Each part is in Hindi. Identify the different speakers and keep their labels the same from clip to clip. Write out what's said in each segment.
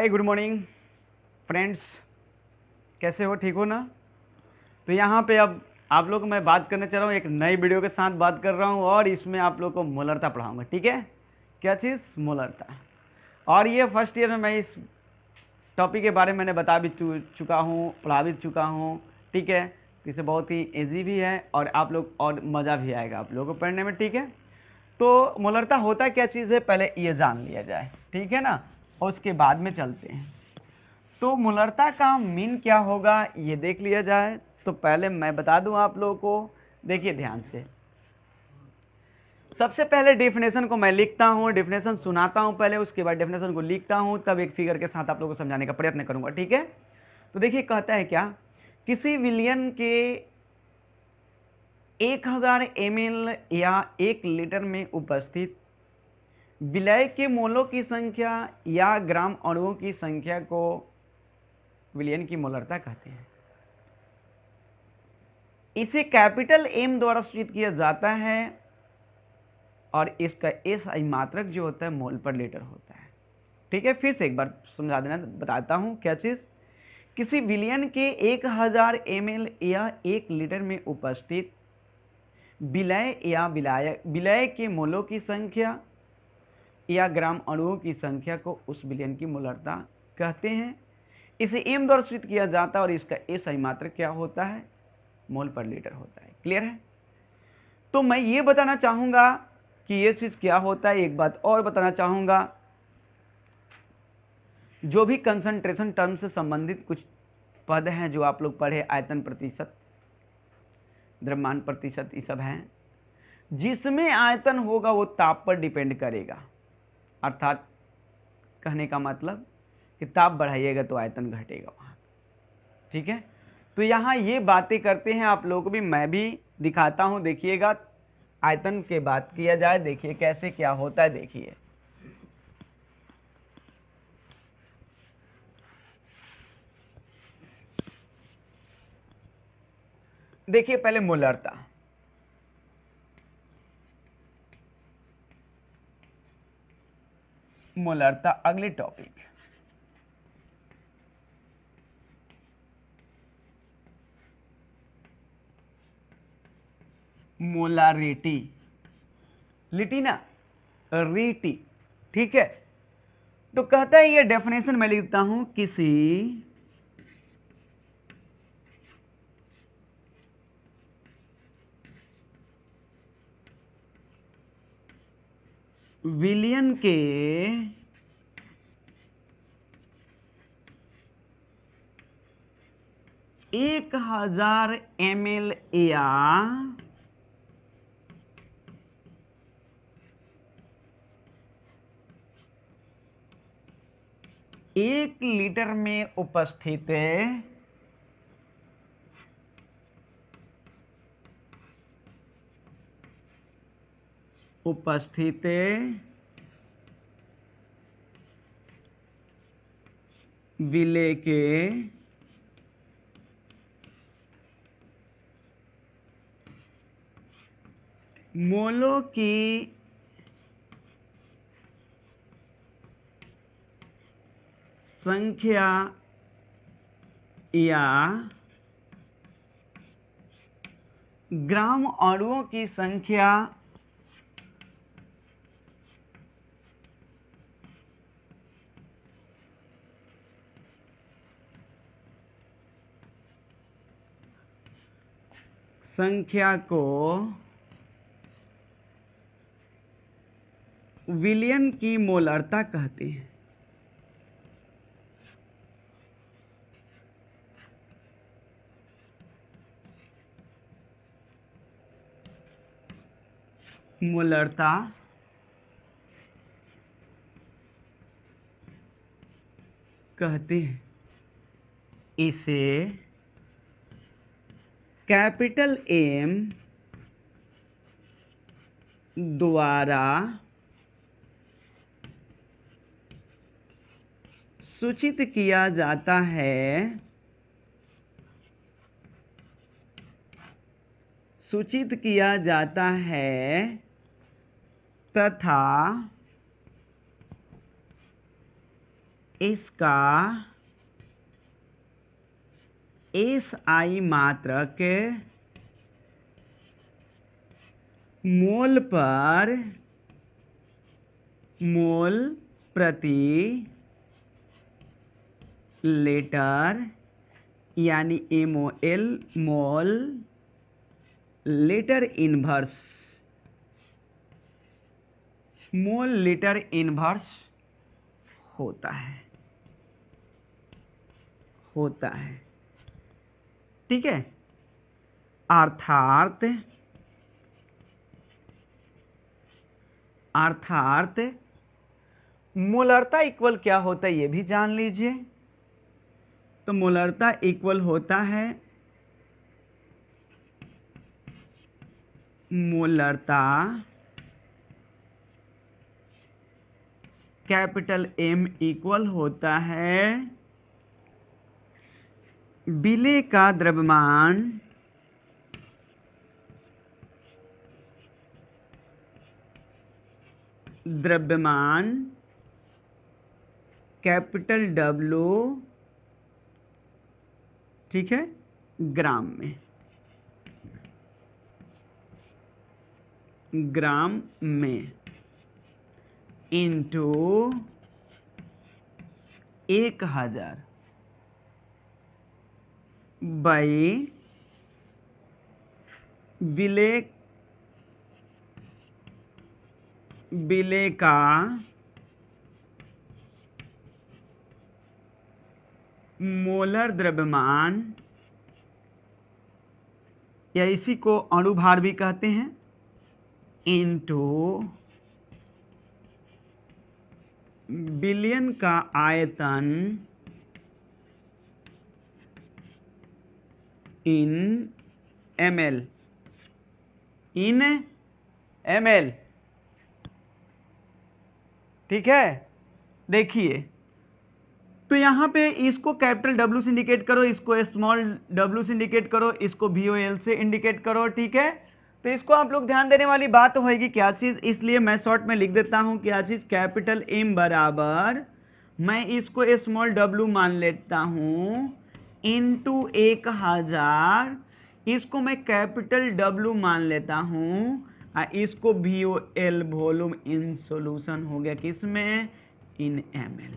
Speaker 1: हाय गुड मॉर्निंग फ्रेंड्स, कैसे हो? ठीक हो ना? तो यहाँ पे अब आप लोग को मैं बात करने चल रहा हूँ, एक नई वीडियो के साथ बात कर रहा हूँ और इसमें आप लोग को मोलरता पढ़ाऊंगा। ठीक है, क्या चीज़? मोलरता। और ये फर्स्ट ईयर में मैं इस टॉपिक के बारे में मैंने बता भी चुका हूँ, पढ़ा भी चुका हूँ। ठीक है, तो इसे बहुत ही ईजी भी है और आप लोग और मज़ा भी आएगा आप लोगों को पढ़ने में। ठीक है, तो मोलरता होता क्या चीज़ है पहले ये जान लिया जाए, ठीक है ना, और उसके बाद में चलते हैं। तो मोलरता का मीन क्या होगा ये देख लिया जाए। तो पहले मैं बता दूं आप लोगों को, देखिए ध्यान से। सबसे पहले डेफिनेशन को मैं लिखता हूं, डेफिनेशन सुनाता हूं पहले, उसके बाद डेफिनेशन को लिखता हूं, तब एक फिगर के साथ आप लोगों को समझाने का प्रयत्न करूंगा। ठीक है, तो देखिए कहता है क्या, किसी विलयन के 1000 ml या 1 लीटर में उपस्थित विलय के मोलों की संख्या या ग्राम अणुओं की संख्या को विलयन की मोलरता कहते हैं। इसे कैपिटल एम द्वारा सूचित किया जाता है और इसका एसआई मात्रक जो होता है मोल पर लीटर होता है। ठीक है, फिर से एक बार समझा देना, बताता हूं क्या चीज। किसी विलयन के 1000 ml या 1 लीटर में उपस्थित विलय या विलय के मोलों की संख्या या ग्राम अणुओं की संख्या को उस विलयन की मोलरता कहते हैं। इसे एम द्वारा सूचित किया जाता है और इसका एसआई मात्रक क्या होता है? मोल पर लीटर होता है। क्लियर है? तो मैं ये बताना चाहूंगा कि ये चीज क्या होता है। एक बात और बताना चाहूंगा, जो भी कंसंट्रेशन टर्म से संबंधित कुछ पद हैं जो आप लोग पढ़े, आयतन प्रतिशत, द्रव्यमान प्रतिशत, ये सब हैं, जिसमें आयतन होगा वो ताप पर डिपेंड करेगा। अर्थात कहने का मतलब कि ताप बढ़ाइएगा तो आयतन घटेगा वहां। ठीक है, तो यहां ये बातें करते हैं आप लोग भी, मैं भी दिखाता हूं। देखिएगा, आयतन के बात किया जाए, देखिए कैसे क्या होता है। देखिए देखिए पहले मोलरता। मोलरता अगले टॉपिक। मोलारिटी, लिटी ना, रीटी। ठीक है, तो कहता है, ये डेफिनेशन मैं लिखता हूं, किसी विलयन के 1000 ml या 1 लीटर में उपस्थित विलय के मोलों की संख्या या ग्राम अणुओं की संख्या को विलयन की मोलरता कहते हैं। मोलरता कहते हैं। इसे कैपिटल एम द्वारा सूचित किया जाता है, तथा इसका SI मात्रक मोल पर मोल प्रति लीटर यानी MOL mole litre inverse mole litre inverse होता है ठीक है। अर्थात मोलरता इक्वल क्या होता है ये भी जान लीजिए। तो मोलरता इक्वल होता है मोलरता कैपिटल M इक्वल होता है विलेय का द्रव्यमान कैपिटल W ठीक है ग्राम में इंटू 1000 बाई विलेय का मोलर द्रव्यमान या इसी को अणुभार भी कहते हैं इंटू बिलियन का आयतन इन ml ठीक है। देखिए तो यहाँ पे इसको कैपिटल W से इंडिकेट करो, इसको स्मॉल w से इंडिकेट करो, इसको VOL से इंडिकेट करो ठीक है। तो इसको आप लोग ध्यान देने वाली बात होगी क्या चीज़, इसलिए मैं शॉर्ट में लिख देता हूँ क्या चीज़ कैपिटल M बराबर मैं इसको स्मॉल w मान लेता हूँ इंटू 1000 इसको मैं कैपिटल W मान लेता हूँ इसको VOL वॉल्यूम इन सॉल्यूशन हो गया किसमें इन ml।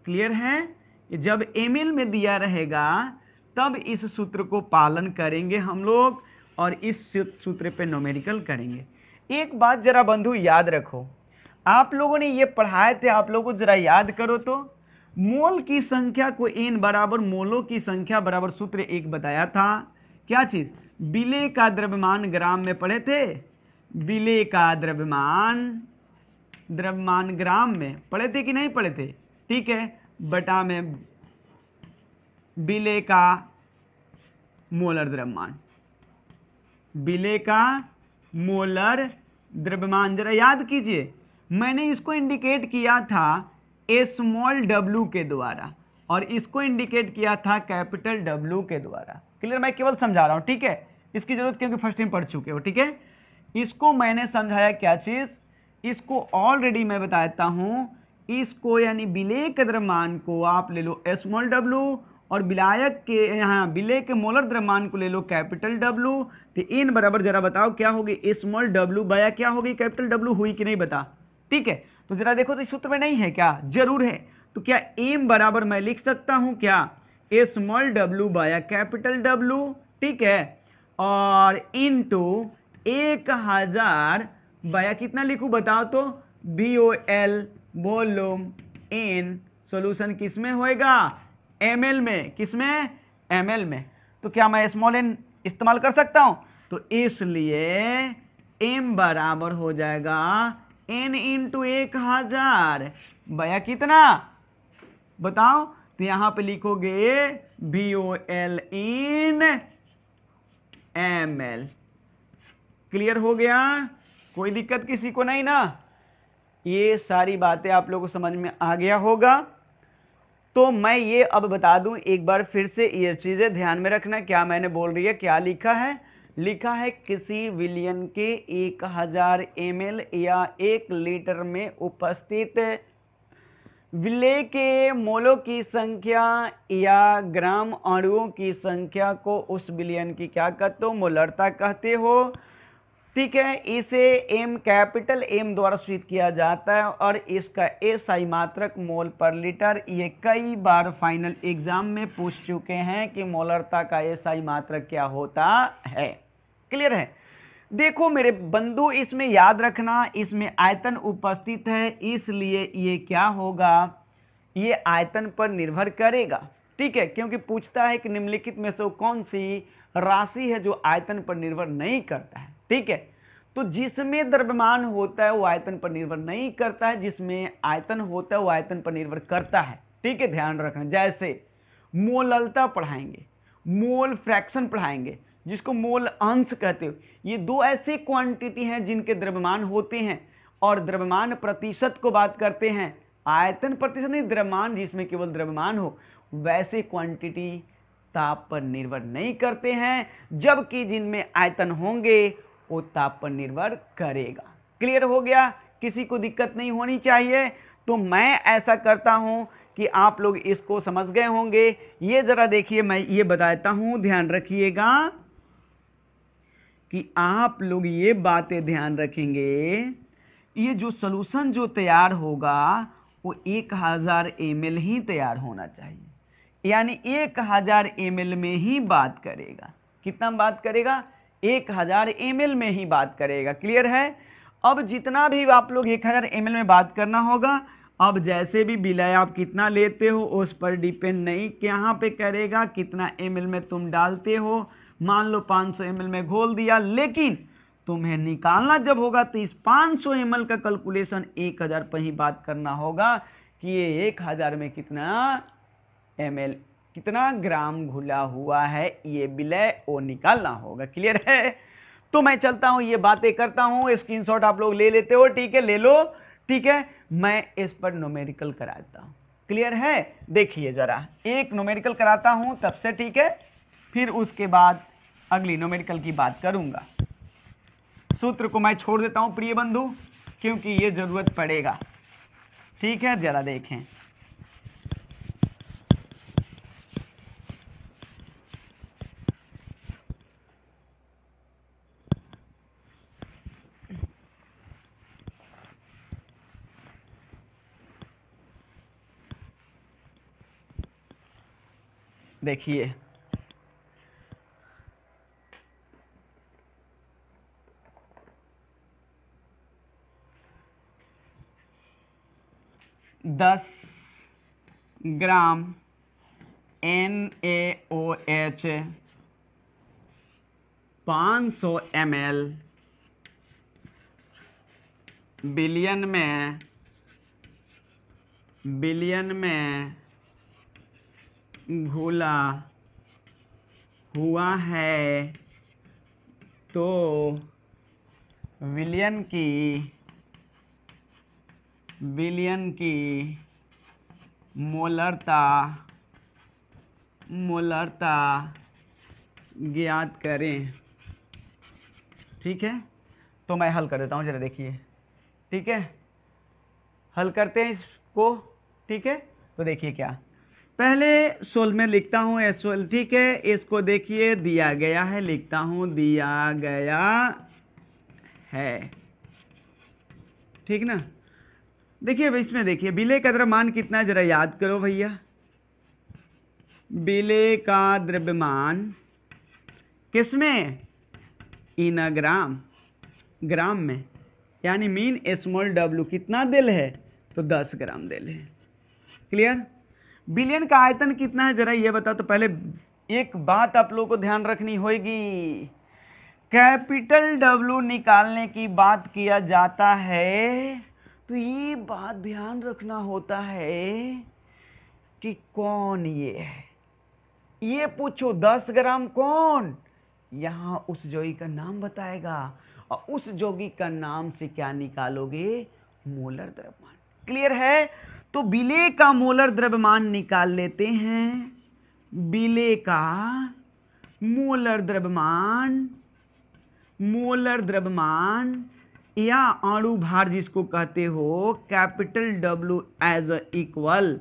Speaker 1: क्लियर है। जब ml में दिया रहेगा तब इस सूत्र को पालन करेंगे हम लोग और इस सूत्र पे न्यूमेरिकल करेंगे। एक बात जरा बंधु याद रखो, आप लोगों ने ये पढ़ाए थे, आप लोगों को जरा याद करो तो मोल की संख्या को n बराबर मोलों की संख्या बराबर सूत्र एक बताया था क्या चीज विलेय का द्रव्यमान ग्राम में पढ़े थे। विलेय का द्रव्यमान ग्राम में पढ़े थे कि नहीं पढ़े थे ठीक है बटा में विलेय का मोलर द्रव्यमान विलेय का मोलर द्रव्यमान जरा याद कीजिए मैंने इसको इंडिकेट किया था स्मॉल w के द्वारा और इसको इंडिकेट किया था कैपिटल W के द्वारा। क्लियर, मैं केवल समझा रहा हूं ठीक है, इसकी जरूरत क्योंकि फर्स्ट टाइम पढ़ चुके हो ठीक है। इसको मैंने समझाया क्या चीज, इसको ऑलरेडी मैं बताता हूं, इसको यानी विलेय के द्रव्यमान को आप ले लो स्मॉल w और विलायक के यहाँ विलेय के मोलर द्रव्यमान को ले लो कैपिटल W। तो इन बराबर जरा बताओ क्या होगी स्मॉल w बाया क्या होगी कैपिटल W हुई कि नहीं बता ठीक है। तो जरा देखो तो इस सूत्र में नहीं है क्या, जरूर है। तो क्या m बराबर मैं लिख सकता हूं क्या स्मॉल w बाया कैपिटल W ठीक है और इनटू 1000 बाया कितना लिखूं बताओ तो VOL वॉल्यूम इन सॉल्यूशन किसमें होएगा ml में, किसमें ml में। तो क्या मैं स्मॉल n इस्तेमाल कर सकता हूं, तो इसलिए m बराबर हो जाएगा n इंटू 1000 बया कितना बताओ। तो यहां पे लिखोगे VOL इन ml। क्लियर हो गया, कोई दिक्कत किसी को नहीं ना, ये सारी बातें आप लोगों को समझ में आ गया होगा। तो मैं ये अब बता दूं एक बार फिर से, ये चीजें ध्यान में रखना क्या मैंने बोल रही है, क्या लिखा है, लिखा है किसी विलयन के 1000 ml या 1 लीटर में उपस्थित विलेय के मोलों की संख्या या ग्राम अणुओं की संख्या को उस विलयन की क्या कहते हो, मोलरता कहते हो। ठीक है, इसे एम कैपिटल एम द्वारा सूचित किया जाता है और इसका एसआई मात्रक मोल पर लीटर। ये कई बार फाइनल एग्जाम में पूछ चुके हैं कि मोलरता का एसआई मात्रक क्या होता है। क्लियर है। देखो मेरे बंधु, इसमें याद रखना, इसमें आयतन उपस्थित है, इसलिए ये क्या होगा, ये आयतन पर निर्भर करेगा। ठीक है, क्योंकि पूछता है कि निम्नलिखित में से कौन सी राशि है जो आयतन पर निर्भर नहीं करता है। ठीक है, तो जिसमें द्रव्यमान होता है वो आयतन पर निर्भर नहीं करता है, जिसमें आयतन होता है वो आयतन पर निर्भर करता है। ठीक है, ध्यान रखना। जैसे मोललता पढ़ाएंगे, मोल फ्रैक्शन पढ़ाएंगे, जिसको मोल अंश कहते हो। ये दो ऐसी क्वांटिटी हैं जिनके द्रव्यमान होते हैं, और द्रव्यमान प्रतिशत को बात करते हैं, आयतन प्रतिशत नहीं, द्रव्यमान जिसमें केवल द्रव्यमान हो। वैसे क्वांटिटी ताप पर निर्भर नहीं करते हैं, जबकि जिनमें आयतन होंगे वो ताप पर निर्भर करेगा। क्लियर हो गया, किसी को दिक्कत नहीं होनी चाहिए। तो मैं ऐसा करता हूं कि आप लोग इसको समझ गए होंगे। ये जरा देखिए, मैं ये बताता हूं, ध्यान रखिएगा कि आप लोग ये बातें ध्यान रखेंगे। ये जो सॉल्यूशन जो तैयार होगा वो 1000 ml ही तैयार होना चाहिए, यानी 1000 ml में ही बात करेगा। कितना बात करेगा, 1000 ml में ही बात करेगा। क्लियर है। अब जितना भी आप लोग 1000 ml में बात करना होगा। अब जैसे भी विलय आप कितना लेते हो उस पर डिपेंड नहीं यहाँ पे करेगा, कितना ml में तुम डालते हो। मान लो 500 ml में घोल दिया, लेकिन तुम्हें निकालना जब होगा तो इस 500 ml का कैलकुलेशन 1000 पर ही बात करना होगा कि ये 1000 में कितना ml, कितना ग्राम घुला हुआ है ये विलय, वो निकालना होगा। क्लियर है। तो मैं चलता हूं, ये बातें करता हूं, स्क्रीनशॉट आप लोग ले लेते हो। ठीक है, ले लो। ठीक है, मैं इस पर न्यूमेरिकल कराता हूं। क्लियर है। देखिए जरा, एक न्यूमेरिकल कराता हूं तब से। ठीक है, फिर उसके बाद अगली न्यूमेरिकल की बात करूंगा। सूत्र को मैं छोड़ देता हूं प्रिय बंधु, क्योंकि ये जरूरत पड़ेगा। ठीक है, जरा देखें। देखिए, दस ग्राम NaOH 500 ml बिलियन में घुला हुआ है, तो विलियन की मोलरता ज्ञात करें। ठीक है, तो मैं हल कर देता हूँ, जरा देखिए। ठीक है, हल करते हैं इसको। ठीक है, तो देखिए क्या, पहले सोल में लिखता हूँ एसोल। ठीक है, इसको देखिए, दिया गया है, लिखता हूँ दिया गया है। ठीक ना। देखिए इसमें देखिए, विलय का द्रव्यमान कितना है, जरा याद करो भैया। विलय का द्रव्यमान किसमें, इन ग्राम में, यानी मीन स्मॉल w कितना दिल है, तो 10 ग्राम दिल है। क्लियर। विलयन का आयतन कितना है, जरा ये बताओ। तो पहले एक बात आप लोगों को ध्यान रखनी होगी, कैपिटल W निकालने की बात किया जाता है तो ये बात ध्यान रखना होता है कि कौन ये है। ये पूछो 10 ग्राम कौन, यहां उस जोगी का नाम बताएगा, और उस जोगी का नाम से क्या निकालोगे, मोलर द्रव्यमान। क्लियर है। तो विलय का मोलर द्रव्यमान निकाल लेते हैं। विलय का मोलर द्रव्यमान या अणु भार जिसको कहते हो, कैपिटल डब्ल्यू एज इक्वल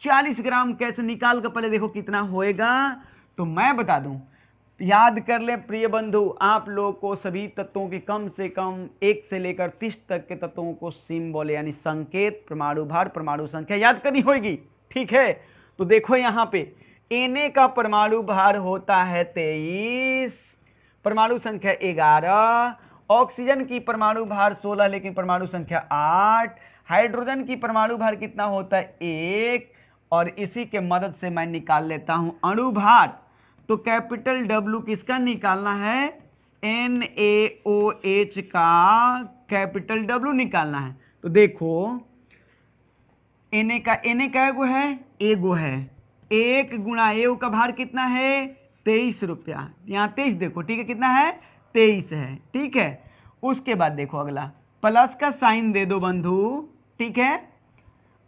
Speaker 1: 40 ग्राम कैसे निकाल कर पहले देखो कितना होएगा। तो मैं बता दूं, याद कर ले प्रिय बंधु, आप लोग को सभी तत्वों के कम से कम 1 से लेकर 30 तक के तत्वों को सिंबल यानी संकेत, परमाणु भार, परमाणु संख्या याद करनी होगी। ठीक है, तो देखो यहाँ पे Na का परमाणु भार होता है 23, परमाणु संख्या 11, ऑक्सीजन की परमाणु भार 16 लेकिन परमाणु संख्या 8, हाइड्रोजन की परमाणु भार कितना होता है 1, और इसी के मदद से मैं निकाल लेता हूं अणु भार। तो कैपिटल डब्ल्यू किसका निकालना है, NaOH का कैपिटल डब्ल्यू निकालना है। तो देखो Na का एगो है, एगो है, 1 गुणा ए का भार कितना है 23 रुपया, यहाँ 23 देखो, ठीक है, कितना है 23 है। ठीक है, उसके बाद देखो अगला प्लस का साइन दे दो बंधु। ठीक है,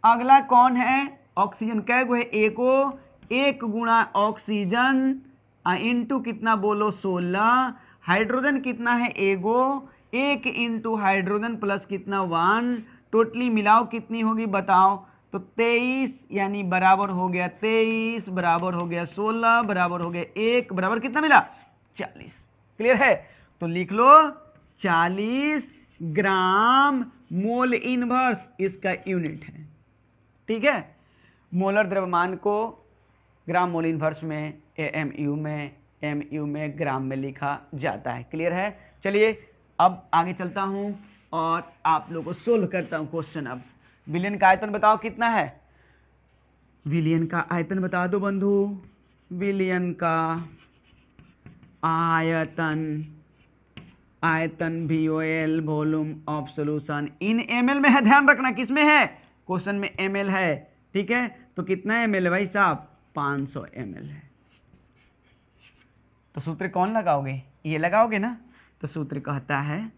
Speaker 1: अगला कौन है, ऑक्सीजन कैगो है, एको, 1 गुणा ऑक्सीजन इंटू कितना बोलो 16, हाइड्रोजन कितना है एगो, 1 इंटू हाइड्रोजन प्लस कितना 1, टोटली मिलाओ कितनी होगी बताओ। तो 23 यानी बराबर हो गया 23 बराबर हो गया 16 बराबर हो गया 1 बराबर कितना मिला 40। क्लियर है, तो लिख लो 40 ग्राम मोल इनवर्स इसका यूनिट है। ठीक है, मोलर द्रव्यमान को ग्राम मोल इनवर्स में एमयू में ग्राम में लिखा जाता है। क्लियर है, चलिए अब आगे चलता हूं और आप लोगों को सोल्व करता हूं क्वेश्चन। अब विलयन का आयतन बताओ कितना है, विलयन का आयतन बता दो बंधु, विलयन का आयतन VOL volume of solution in ml में है, ध्यान रखना किस में है, क्वेश्चन में ml है। ठीक है, तो कितना ml है भाई साहब 500 ml है। तो सूत्र कौन लगाओगे, ये लगाओगे ना। तो सूत्र कहता है,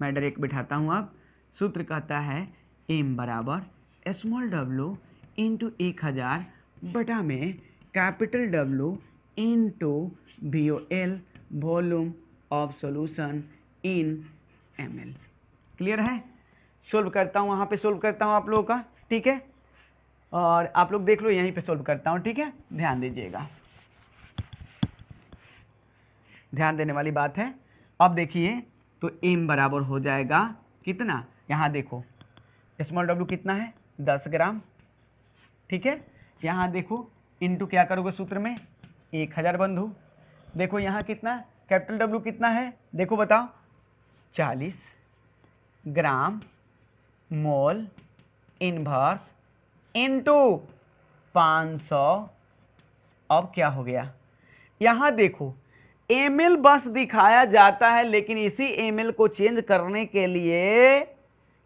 Speaker 1: मैं डायरेक्ट बिठाता हूं, अब सूत्र कहता है m बराबर स्मॉल w इंटू 1000 बटा में capital W into VOL volume of solution in ml। Clear है, सोल्व करता हूँ, वहाँ पे सोल्व करता हूँ आप लोगों का। ठीक है, और आप लोग देख लो यहीं पे सोल्व करता हूँ। ठीक है, ध्यान दीजिएगा, ध्यान देने वाली बात है। अब देखिए तो m बराबर हो जाएगा कितना, यहाँ देखो स्मॉल w कितना है 10 ग्राम। ठीक है, यहाँ देखो इंटू क्या करोगे सूत्र में 1000 बंधु, देखो यहाँ कितना कैपिटल W कितना है देखो बताओ 40 ग्राम मोल इनवर्स इंटू 500। अब क्या हो गया, यहाँ देखो ml बस दिखाया जाता है, लेकिन इसी ml को चेंज करने के लिए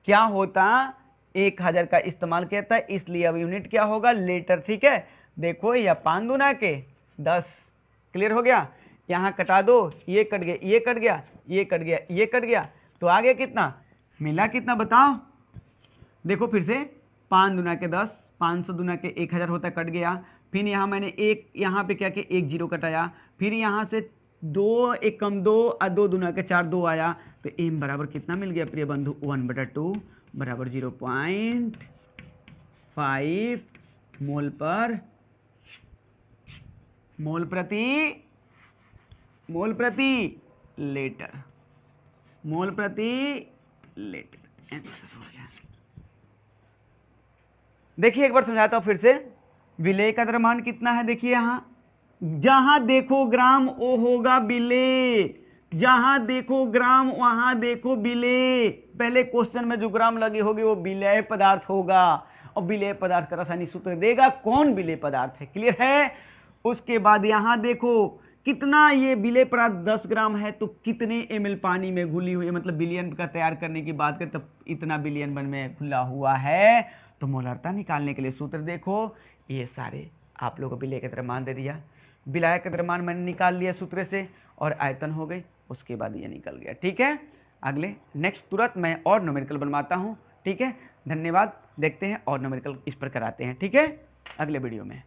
Speaker 1: क्या होता 1000 का इस्तेमाल किया था, इसलिए अब यूनिट क्या होगा लीटर। ठीक है, देखो या 5 दूना के 10। क्लियर हो गया, यहाँ कटा दो, ये कट गया, ये कट गया, ये कट गया, ये कट गया, तो आ गया कितना मिला कितना बताओ। देखो फिर से 5 दूना के 10, 500 दूना के 1000 होता कट गया, फिर यहाँ मैंने एक यहाँ पे क्या किया 1 0 कटाया, फिर यहाँ से 2 1 कम 2 और 2 दूना के 4 2 आया, तो m बराबर कितना मिल गया प्रिय बंधु 1/2 बराबर 0.5 मोल पर मोल प्रति लीटर, मोल प्रति लीटर आंसर हो गया। देखिए एक बार समझाता हूं फिर से, विलेय का द्रव्यमान कितना है, देखिए यहां जहां देखो ग्राम वो होगा विलेय, जहां देखो ग्राम वहां देखो विलेय। पहले क्वेश्चन में जो ग्राम लगी होगी वो विलेय पदार्थ होगा, और विलेय पदार्थ का रासायनिक सूत्र देगा कौन विलेय पदार्थ है। क्लियर है, उसके बाद यहां देखो कितना ये विलेय पदार्थ 10 ग्राम है, तो कितने ml पानी में घुली हुई है, मतलब बिलियन का तैयार करने की बात करें तब इतना बिलियन बन में घुला हुआ है। तो मोलरता निकालने के लिए सूत्र देखो, ये सारे आप लोगों को विलेय का द्रव्यमान दे दिया, विलायक का द्रव्यमान मैंने निकाल लिया सूत्र से, और आयतन हो गई, उसके बाद ये निकल गया। ठीक है, अगले नेक्स्ट तुरंत मैं और न्यूमेरिकल बनवाता हूँ। ठीक है, धन्यवाद, देखते हैं और न्यूमेरिकल इस पर कराते हैं। ठीक है, अगले वीडियो में।